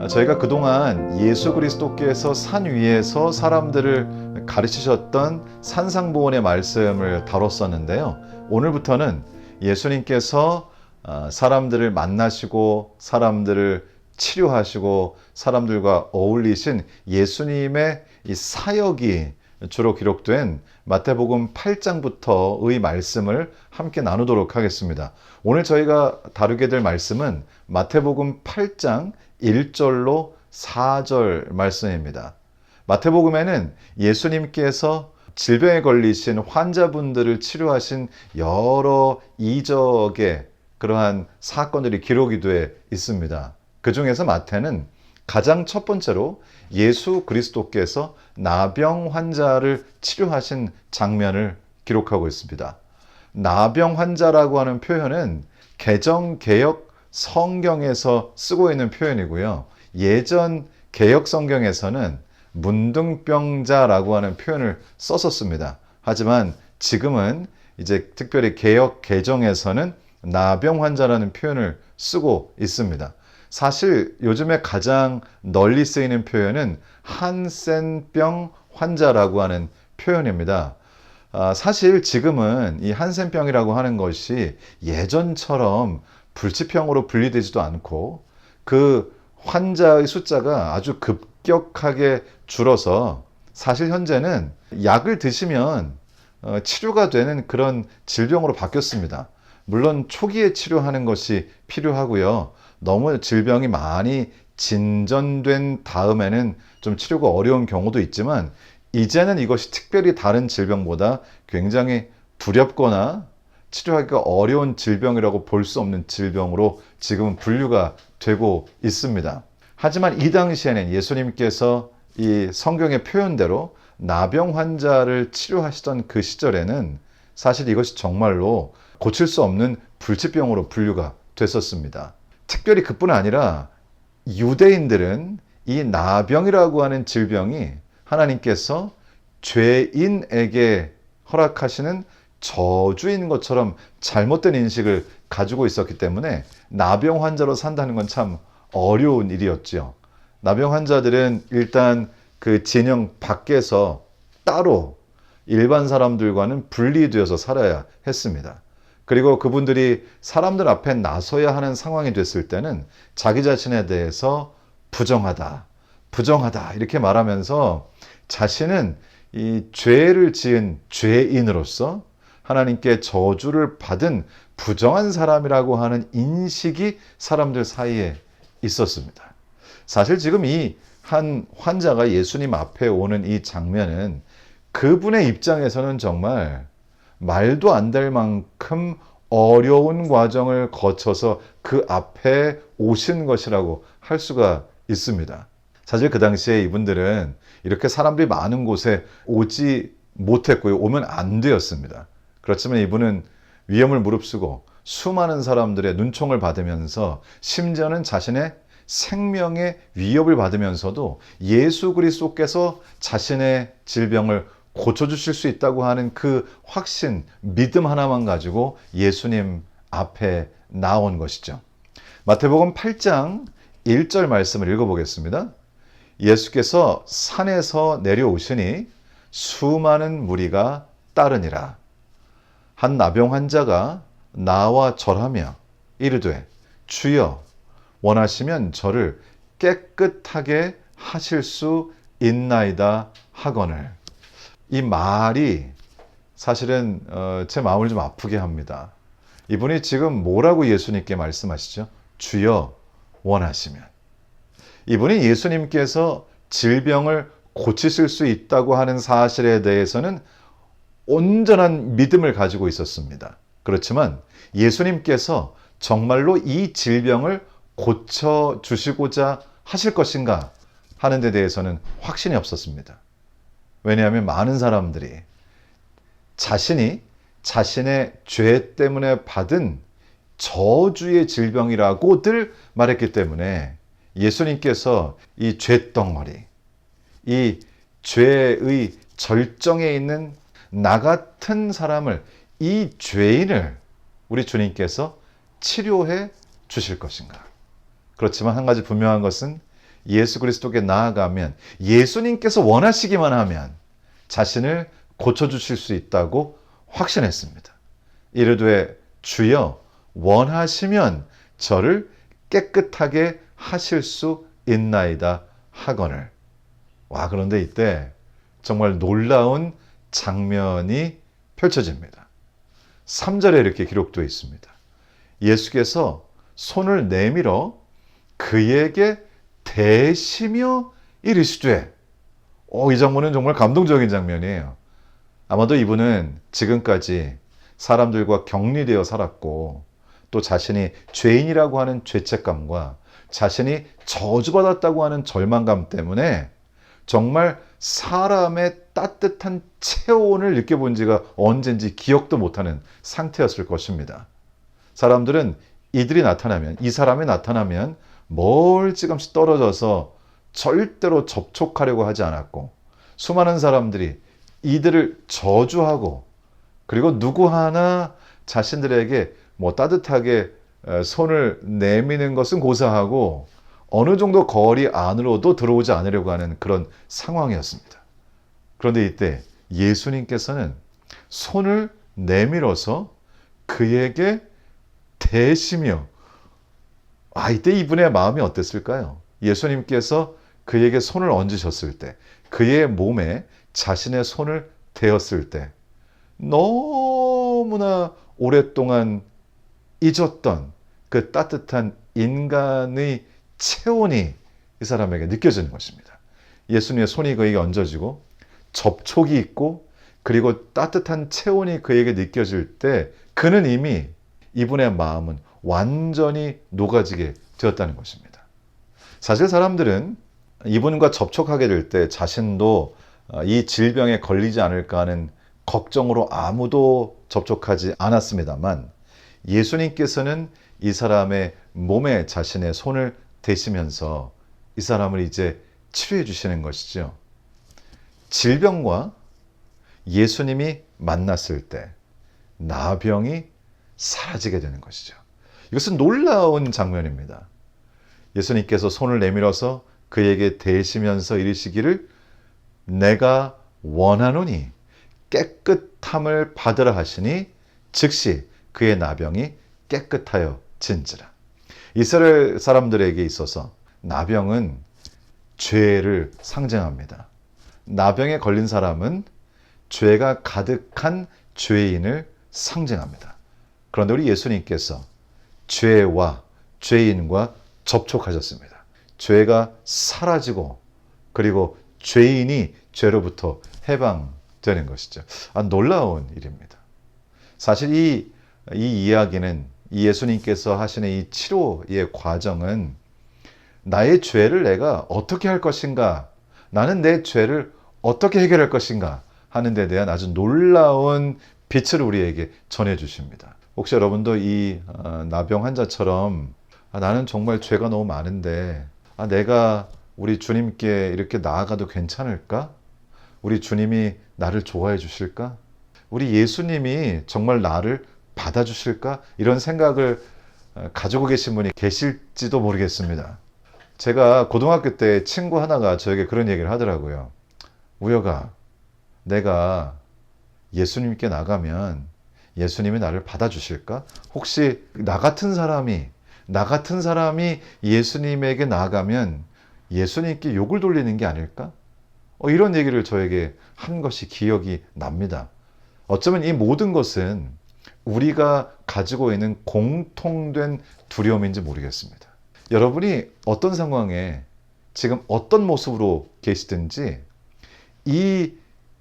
저희가 그동안 예수 그리스도께서 산 위에서 사람들을 가르치셨던 산상보훈의 말씀을 다뤘었는데요. 오늘부터는 예수님께서 사람들을 만나시고 사람들을 치료하시고 사람들과 어울리신 예수님의 이 사역이 주로 기록된 마태복음 8장부터의 말씀을 함께 나누도록 하겠습니다. 오늘 저희가 다루게 될 말씀은 마태복음 8장 1절로 4절 말씀입니다. 마태복음에는 예수님께서 질병에 걸리신 환자분들을 치료하신 여러 이적의 그러한 사건들이 기록이 되어 있습니다. 그 중에서 마태는 가장 첫 번째로 예수 그리스도께서 나병 환자를 치료하신 장면을 기록하고 있습니다. 나병 환자라고 하는 표현은 개정 개역 성경에서 쓰고 있는 표현이고요. 예전 개역 성경에서는 문둥병자라고 하는 표현을 썼었습니다. 하지만 지금은 이제 특별히 개역 개정에서는 나병 환자라는 표현을 쓰고 있습니다. 사실 요즘에 가장 널리 쓰이는 표현은 한센병 환자라고 하는 표현입니다. 사실 지금은 이 한센병이라고 하는 것이 예전처럼 불치병으로 분리되지도 않고 그 환자의 숫자가 아주 급격하게 줄어서 사실 현재는 약을 드시면 치료가 되는 그런 질병으로 바뀌었습니다. 물론 초기에 치료하는 것이 필요하고요. 너무 질병이 많이 진전된 다음에는 좀 치료가 어려운 경우도 있지만 이제는 이것이 특별히 다른 질병보다 굉장히 두렵거나 치료하기가 어려운 질병이라고 볼 수 없는 질병으로 지금은 분류가 되고 있습니다. 하지만 이 당시에는 예수님께서 이 성경의 표현대로 나병 환자를 치료하시던 그 시절에는 사실 이것이 정말로 고칠 수 없는 불치병으로 분류가 됐었습니다. 특별히 그뿐 아니라 유대인들은 이 나병이라고 하는 질병이 하나님께서 죄인에게 허락하시는 저주인 것처럼 잘못된 인식을 가지고 있었기 때문에 나병 환자로 산다는 건 참 어려운 일이었죠. 나병 환자들은 일단 그 진영 밖에서 따로 일반 사람들과는 분리되어서 살아야 했습니다. 그리고 그분들이 사람들 앞에 나서야 하는 상황이 됐을 때는 자기 자신에 대해서 부정하다 이렇게 말하면서 자신은 이 죄를 지은 죄인으로서 하나님께 저주를 받은 부정한 사람이라고 하는 인식이 사람들 사이에 있었습니다. 사실 지금 이 한 환자가 예수님 앞에 오는 이 장면은 그분의 입장에서는 정말 말도 안 될 만큼 어려운 과정을 거쳐서 그 앞에 오신 것이라고 할 수가 있습니다. 사실 그 당시에 이분들은 이렇게 사람들이 많은 곳에 오지 못했고요. 오면 안 되었습니다. 그렇지만 이분은 위험을 무릅쓰고 수많은 사람들의 눈총을 받으면서 심지어는 자신의 생명의 위협을 받으면서도 예수 그리스도께서 자신의 질병을 고쳐주실 수 있다고 하는 그 확신, 믿음 하나만 가지고 예수님 앞에 나온 것이죠. 마태복음 8장 1절 말씀을 읽어보겠습니다. 예수께서 산에서 내려오시니 수많은 무리가 따르니라. 한 나병 환자가 나와 절하며 이르되 주여 원하시면 저를 깨끗하게 하실 수 있나이다 하거늘. 이 말이 사실은 제 마음을 좀 아프게 합니다. 이분이 지금 뭐라고 예수님께 말씀하시죠? 주여 원하시면. 이분이 예수님께서 질병을 고치실 수 있다고 하는 사실에 대해서는 온전한 믿음을 가지고 있었습니다. 그렇지만 예수님께서 정말로 이 질병을 고쳐주시고자 하실 것인가 하는 데 대해서는 확신이 없었습니다. 왜냐하면 많은 사람들이 자신이 자신의 죄 때문에 받은 저주의 질병이라고들 말했기 때문에 예수님께서 이 죄덩어리, 이 죄의 절정에 있는 나 같은 사람을, 이 죄인을 우리 주님께서 치료해 주실 것인가? 그렇지만 한 가지 분명한 것은 예수 그리스도께 나아가면 예수님께서 원하시기만 하면 자신을 고쳐주실 수 있다고 확신했습니다. 이르되 주여 원하시면 저를 깨끗하게 하실 수 있나이다 하거늘. 와, 그런데 이때 정말 놀라운 장면이 펼쳐집니다. 3절에 이렇게 기록되어 있습니다. 예수께서 손을 내밀어 그에게 대시며 이르시되. 이 장면은 정말 감동적인 장면이에요. 아마도 이분은 지금까지 사람들과 격리되어 살았고 또 자신이 죄인이라고 하는 죄책감과 자신이 저주받았다고 하는 절망감 때문에 정말 사람의 따뜻한 체온을 느껴본 지가 언젠지 기억도 못하는 상태였을 것입니다. 사람들은 이 사람이 나타나면 멀찌감치 떨어져서 절대로 접촉하려고 하지 않았고, 수많은 사람들이 이들을 저주하고, 그리고 누구 하나 자신들에게 따뜻하게 손을 내미는 것은 고사하고 어느 정도 거리 안으로도 들어오지 않으려고 하는 그런 상황이었습니다. 그런데 이때 예수님께서는 손을 내밀어서 그에게 대시며, 이때 이분의 마음이 어땠을까요? 예수님께서 그에게 손을 얹으셨을 때, 그의 몸에 자신의 손을 대었을 때 너무나 오랫동안 잊었던 그 따뜻한 인간의 체온이 이 사람에게 느껴지는 것입니다. 예수님의 손이 그에게 얹어지고 접촉이 있고 그리고 따뜻한 체온이 그에게 느껴질 때 그는 이미 이분의 마음은 완전히 녹아지게 되었다는 것입니다. 사실 사람들은 이분과 접촉하게 될 때 자신도 이 질병에 걸리지 않을까 하는 걱정으로 아무도 접촉하지 않았습니다만, 예수님께서는 이 사람의 몸에 자신의 손을 대시면서 이 사람을 이제 치료해 주시는 것이죠. 질병과 예수님이 만났을 때 나병이 사라지게 되는 것이죠. 이것은 놀라운 장면입니다. 예수님께서 손을 내밀어서 그에게 대시면서 이르시기를 내가 원하노니 깨끗함을 받으라 하시니 즉시 그의 나병이 깨끗하여 진지라. 이스라엘 사람들에게 있어서 나병은 죄를 상징합니다. 나병에 걸린 사람은 죄가 가득한 죄인을 상징합니다. 그런데 우리 예수님께서 죄와 죄인과 접촉하셨습니다. 죄가 사라지고 그리고 죄인이 죄로부터 해방되는 것이죠. 놀라운 일입니다. 사실 이 이야기는 이 예수님께서 하시는 이 치료의 과정은 나의 죄를 내가 어떻게 할 것인가, 나는 내 죄를 어떻게 해결할 것인가 하는 데 대한 아주 놀라운 빛을 우리에게 전해주십니다. 혹시 여러분도 이 나병 환자처럼 나는 정말 죄가 너무 많은데 내가 우리 주님께 이렇게 나아가도 괜찮을까? 우리 주님이 나를 좋아해 주실까? 우리 예수님이 정말 나를 받아주실까? 이런 생각을 가지고 계신 분이 계실지도 모르겠습니다. 제가 고등학교 때 친구 하나가 저에게 그런 얘기를 하더라고요. 우혁아, 내가 예수님께 나가면 예수님이 나를 받아주실까? 혹시 나 같은 사람이 예수님에게 나아가면 예수님께 욕을 돌리는 게 아닐까? 이런 얘기를 저에게 한 것이 기억이 납니다. 어쩌면 이 모든 것은 우리가 가지고 있는 공통된 두려움인지 모르겠습니다. 여러분이 어떤 상황에 지금 어떤 모습으로 계시든지 이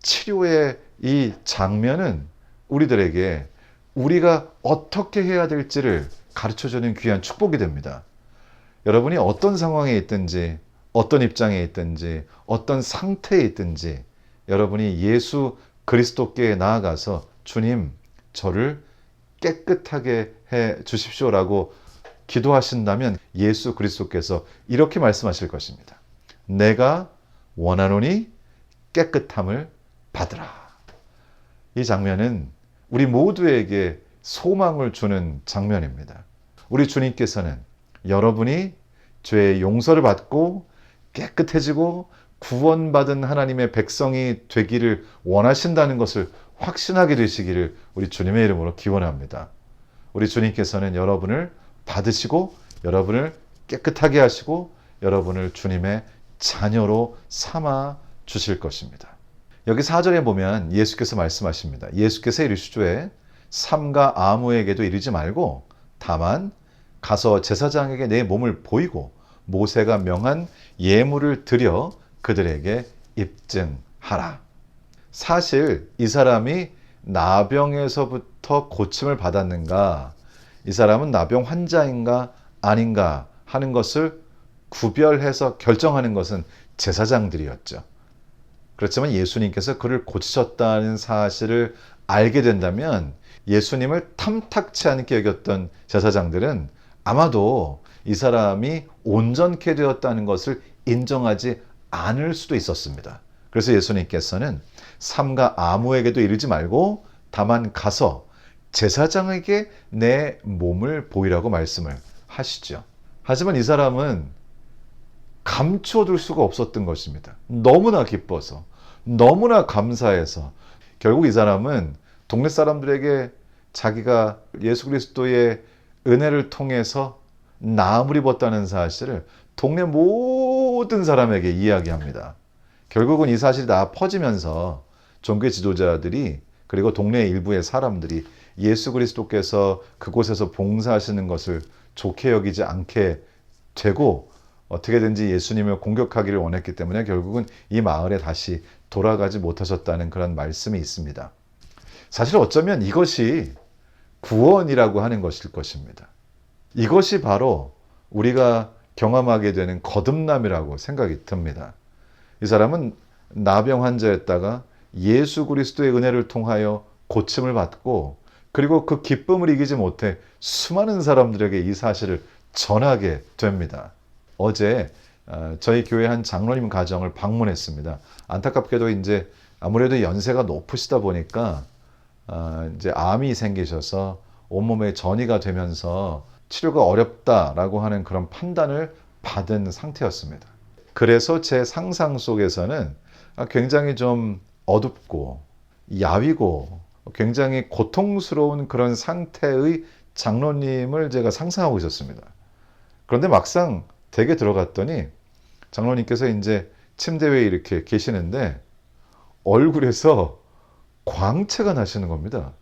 치료의 이 장면은 우리들에게 우리가 어떻게 해야 될지를 가르쳐주는 귀한 축복이 됩니다. 여러분이 어떤 상황에 있든지 어떤 입장에 있든지 어떤 상태에 있든지 여러분이 예수 그리스도께 나아가서 주님 저를 깨끗하게 해 주십시오라고 기도하신다면 예수 그리스도께서 이렇게 말씀하실 것입니다. 내가 원하노니 깨끗함을 받으라. 이 장면은 우리 모두에게 소망을 주는 장면입니다. 우리 주님께서는 여러분이 죄의 용서를 받고 깨끗해지고 구원받은 하나님의 백성이 되기를 원하신다는 것을 확신하게 되시기를 우리 주님의 이름으로 기원합니다. 우리 주님께서는 여러분을 받으시고 여러분을 깨끗하게 하시고 여러분을 주님의 자녀로 삼아 주실 것입니다. 여기 4절에 보면 예수께서 말씀하십니다. 예수께서 이르시되 삼가 아무에게도 이르지 말고 다만 가서 제사장에게 내 몸을 보이고 모세가 명한 예물을 드려 그들에게 입증하라. 사실 이 사람이 나병에서부터 고침을 받았는가, 이 사람은 나병 환자인가 아닌가 하는 것을 구별해서 결정하는 것은 제사장들이었죠. 그렇지만 예수님께서 그를 고치셨다는 사실을 알게 된다면 예수님을 탐탁치 않게 여겼던 제사장들은 아마도 이 사람이 온전케 되었다는 것을 인정하지 않을 수도 있었습니다. 그래서 예수님께서는 삼가 아무에게도 이르지 말고 다만 가서 제사장에게 내 몸을 보이라고 말씀을 하시죠. 하지만 이 사람은 감추어둘 수가 없었던 것입니다. 너무나 기뻐서, 너무나 감사해서 결국 이 사람은 동네 사람들에게 자기가 예수 그리스도의 은혜를 통해서 나음을 입었다는 사실을 동네 모든 사람에게 이야기합니다. 결국은 이 사실이 다 퍼지면서 종교 지도자들이 그리고 동네 일부의 사람들이 예수 그리스도께서 그곳에서 봉사하시는 것을 좋게 여기지 않게 되고 어떻게든지 예수님을 공격하기를 원했기 때문에 결국은 이 마을에 다시 돌아가지 못하셨다는 그런 말씀이 있습니다. 사실 어쩌면 이것이 구원이라고 하는 것일 것입니다. 이것이 바로 우리가 경험하게 되는 거듭남이라고 생각이 듭니다. 이 사람은 나병 환자였다가 예수 그리스도의 은혜를 통하여 고침을 받고 그리고 그 기쁨을 이기지 못해 수많은 사람들에게 이 사실을 전하게 됩니다. 어제 저희 교회 한 장로님 가정을 방문했습니다. 안타깝게도 이제 아무래도 연세가 높으시다 보니까 이제 암이 생기셔서 온몸에 전이가 되면서 치료가 어렵다라고 하는 그런 판단을 받은 상태였습니다. 그래서 제 상상 속에서는 굉장히 좀 어둡고 야위고 굉장히 고통스러운 그런 상태의 장로님을 제가 상상하고 있었습니다. 그런데 막상 댁에 들어갔더니 장로님께서 이제 침대 위에 이렇게 계시는데 얼굴에서 광채가 나시는 겁니다.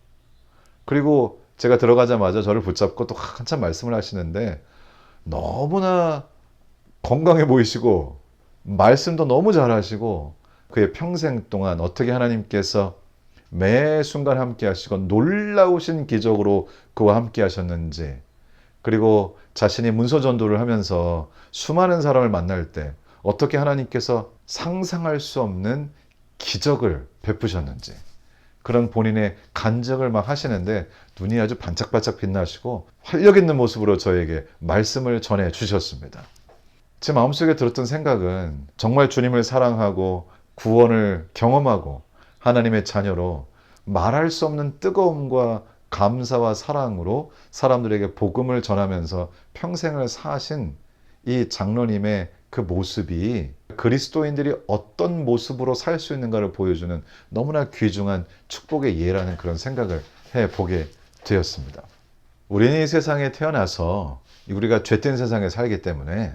그리고 제가 들어가자마자 저를 붙잡고 또 한참 말씀을 하시는데 너무나 건강해 보이시고 말씀도 너무 잘하시고 그의 평생 동안 어떻게 하나님께서 매 순간 함께 하시고 놀라우신 기적으로 그와 함께 하셨는지, 그리고 자신이 문서 전도를 하면서 수많은 사람을 만날 때 어떻게 하나님께서 상상할 수 없는 기적을 베푸셨는지, 그런 본인의 간증을 막 하시는데 눈이 아주 반짝반짝 빛나시고 활력 있는 모습으로 저에게 말씀을 전해 주셨습니다. 제 마음속에 들었던 생각은 정말 주님을 사랑하고 구원을 경험하고 하나님의 자녀로 말할 수 없는 뜨거움과 감사와 사랑으로 사람들에게 복음을 전하면서 평생을 사신 이 장로님의 그 모습이 그리스도인들이 어떤 모습으로 살 수 있는가를 보여주는 너무나 귀중한 축복의 예라는 그런 생각을 해보게 되었습니다. 우리는 이 세상에 태어나서 우리가 죄된 세상에 살기 때문에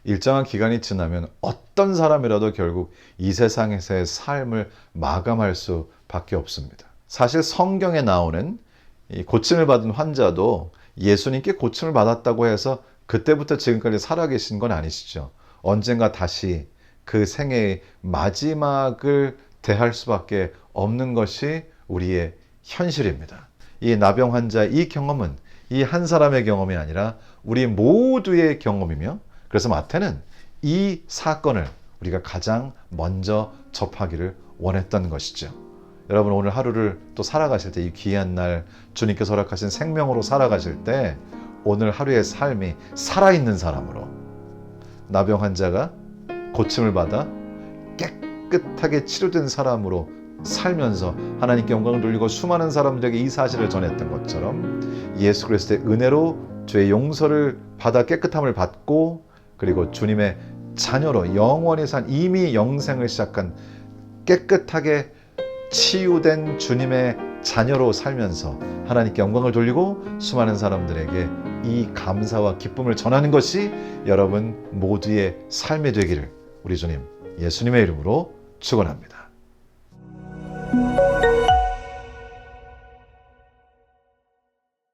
일정한 기간이 지나면 어떤 사람이라도 결국 이 세상에서의 삶을 마감할 수밖에 없습니다. 사실 성경에 나오는 이 고침을 받은 환자도 예수님께 고침을 받았다고 해서 그때부터 지금까지 살아계신 건 아니시죠. 언젠가 다시 그 생애의 마지막을 대할 수밖에 없는 것이 우리의 현실입니다. 이 나병 환자 이 경험은 이 한 사람의 경험이 아니라 우리 모두의 경험이며, 그래서 마태는 이 사건을 우리가 가장 먼저 접하기를 원했던 것이죠. 여러분, 오늘 하루를 또 살아가실 때, 이 귀한 날 주님께서 허락하신 생명으로 살아가실 때 오늘 하루의 삶이 살아있는 사람으로, 나병 환자가 고침을 받아 깨끗하게 치료된 사람으로 살면서 하나님께 영광을 돌리고 수많은 사람들에게 이 사실을 전했던 것처럼 예수 그리스도의 은혜로 죄의 용서를 받아 깨끗함을 받고 그리고 주님의 자녀로 영원히 산 이미 영생을 시작한 깨끗하게 치유된 주님의 자녀로 살면서 하나님께 영광을 돌리고 수많은 사람들에게 이 감사와 기쁨을 전하는 것이 여러분 모두의 삶이 되기를 우리 주님 예수님의 이름으로 축원합니다.